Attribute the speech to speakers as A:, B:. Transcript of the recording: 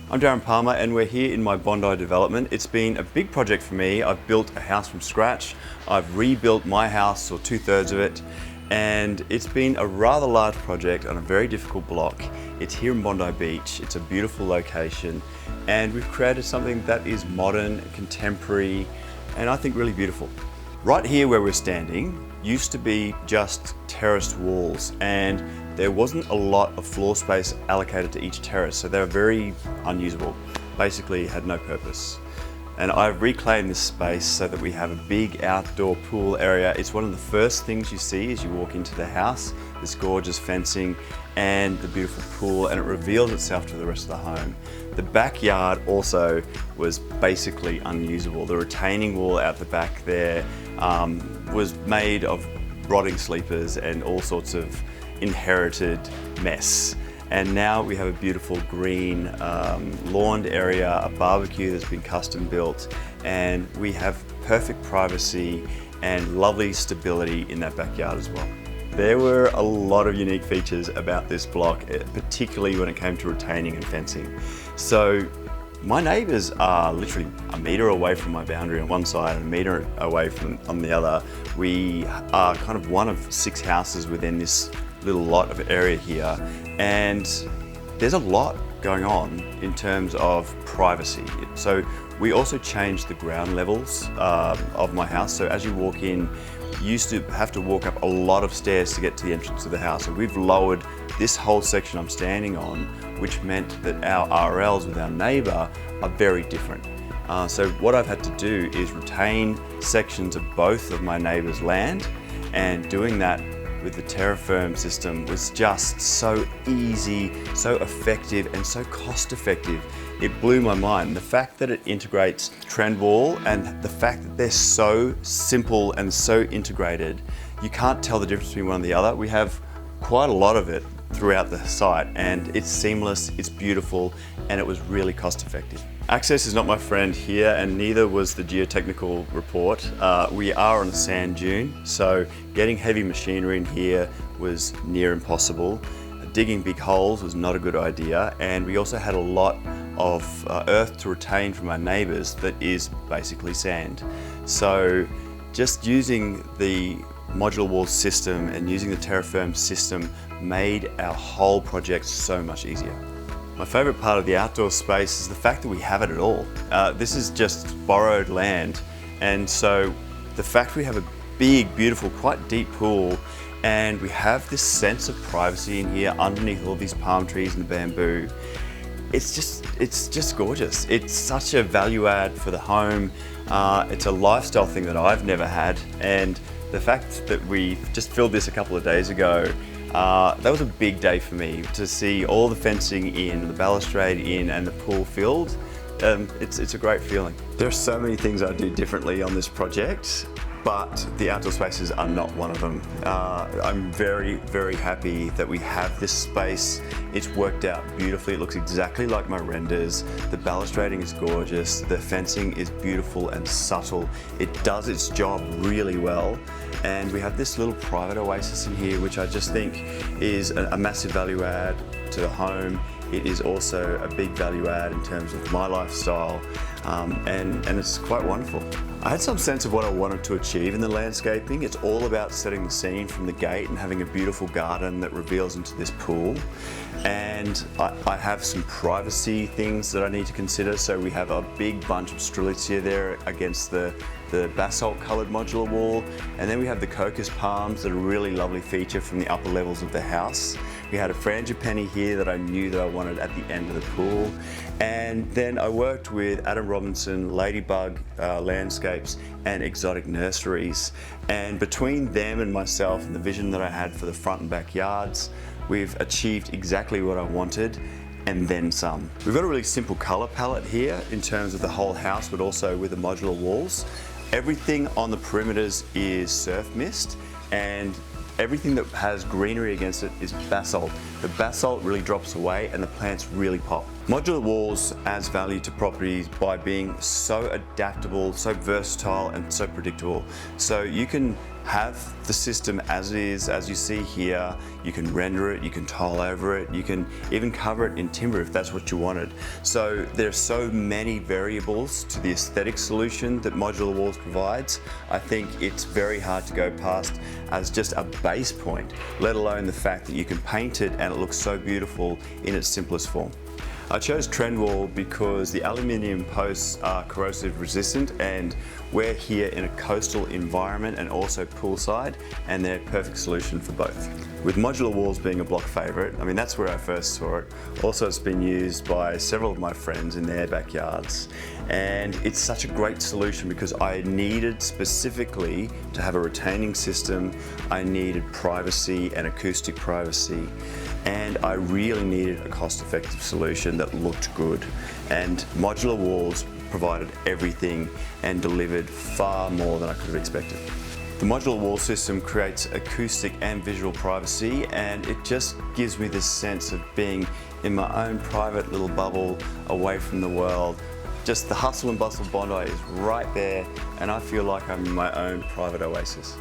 A: I'm Darren Palmer and we're here in my Bondi development. It's been a big project for me. I've built a house from scratch. I've rebuilt my house, or 2/3 of it, and it's been a rather large project on a very difficult block. It's here in Bondi Beach. It's a beautiful location and we've created something that is modern, contemporary, and I think really beautiful. Right here where we're standing used to be just terraced walls, and there wasn't a lot of floor space allocated to each terrace, so they were very unusable. Basically had no purpose. And I've reclaimed this space so that we have a big outdoor pool area. It's one of the first things you see as you walk into the house, this gorgeous fencing and the beautiful pool, and it reveals itself to the rest of the home. The backyard also was basically unusable. The retaining wall out the back there was made of rotting sleepers and all sorts of inherited mess. And now we have a beautiful green lawned area, a barbecue that's been custom built, and we have perfect privacy and lovely stability in that backyard as well. There were a lot of unique features about this block, particularly when it came to retaining and fencing. So my neighbours are literally a metre away from my boundary on one side and a metre away from on the other. We are kind of one of 6 houses within this little lot of area here, and there's a lot going on in terms of privacy. So we also changed the ground levels of my house. So as you walk in, you used to have to walk up a lot of stairs to get to the entrance of the house. So we've lowered this whole section I'm standing on, which meant that our RLs with our neighbour are very different. So what I've had to do is retain sections of both of my neighbour's land, and doing that with the TerraFirm system was just so easy, so effective, and so cost effective. It blew my mind. The fact that it integrates trend wall and the fact that they're so simple and so integrated, you can't tell the difference between one and the other. We have quite a lot of it throughout the site, and it's seamless, it's beautiful, and it was really cost effective. Access is not my friend here, and neither was the geotechnical report. We are on a sand dune, so getting heavy machinery in here was near impossible. Digging big holes was not a good idea, and we also had a lot of earth to retain from our neighbours that is basically sand. So just using the Modular Walls system and using the TerraFirm system made our whole project so much easier. My favourite part of the outdoor space is the fact that we have it at all. This is just borrowed land, and so the fact we have a big, beautiful, quite deep pool, and we have this sense of privacy in here underneath all these palm trees and bamboo. It's just gorgeous. It's such a value add for the home. It's a lifestyle thing that I've never had, and the fact that we just filled this a couple of days ago, that was a big day for me to see all the fencing in, the balustrade in, and the pool filled. It's a great feeling. There are so many things I do differently on this project, but the outdoor spaces are not one of them. I'm very, very happy that we have this space. It's worked out beautifully. It looks exactly like my renders. The balustrading is gorgeous. The fencing is beautiful and subtle. It does its job really well. And we have this little private oasis in here, which I just think is a massive value add to the home. It is also a big value add in terms of my lifestyle, and it's quite wonderful. I had some sense of what I wanted to achieve in the landscaping. It's all about setting the scene from the gate and having a beautiful garden that reveals into this pool. And I have some privacy things that I need to consider. So we have a big bunch of strelitzia there against the basalt coloured modular wall. And then we have the crocus palms that are a really lovely feature from the upper levels of the house. We had a frangipani here that I knew that I wanted at the end of the pool. And then I worked with Adam Robinson, Ladybug Landscapes and Exotic Nurseries. And between them and myself and the vision that I had for the front and backyards, we've achieved exactly what I wanted and then some. We've got a really simple colour palette here in terms of the whole house, but also with the modular walls. Everything on the perimeters is surf mist, and everything that has greenery against it is basalt. The basalt really drops away and the plants really pop. Modular Walls adds value to properties by being so adaptable, so versatile and so predictable. So you can have the system as it is, as you see here. You can render it, you can tile over it, you can even cover it in timber if that's what you wanted. So there are so many variables to the aesthetic solution that Modular Walls provides. I think it's very hard to go past as just a base point, let alone the fact that you can paint it and it looks so beautiful in its simplest form. I chose trend wall because the aluminium posts are corrosive resistant, and we're here in a coastal environment and also poolside, and they're a perfect solution for both. With Modular Walls being a block favourite, I mean that's where I first saw it. Also it's been used by several of my friends in their backyards, and it's such a great solution because I needed specifically to have a retaining system, I needed privacy and acoustic privacy, and I really needed a cost-effective solution that looked good. And Modular Walls provided everything and delivered far more than I could have expected. The modular wall system creates acoustic and visual privacy, and it just gives me this sense of being in my own private little bubble away from the world. Just the hustle and bustle of Bondi is right there, and I feel like I'm in my own private oasis.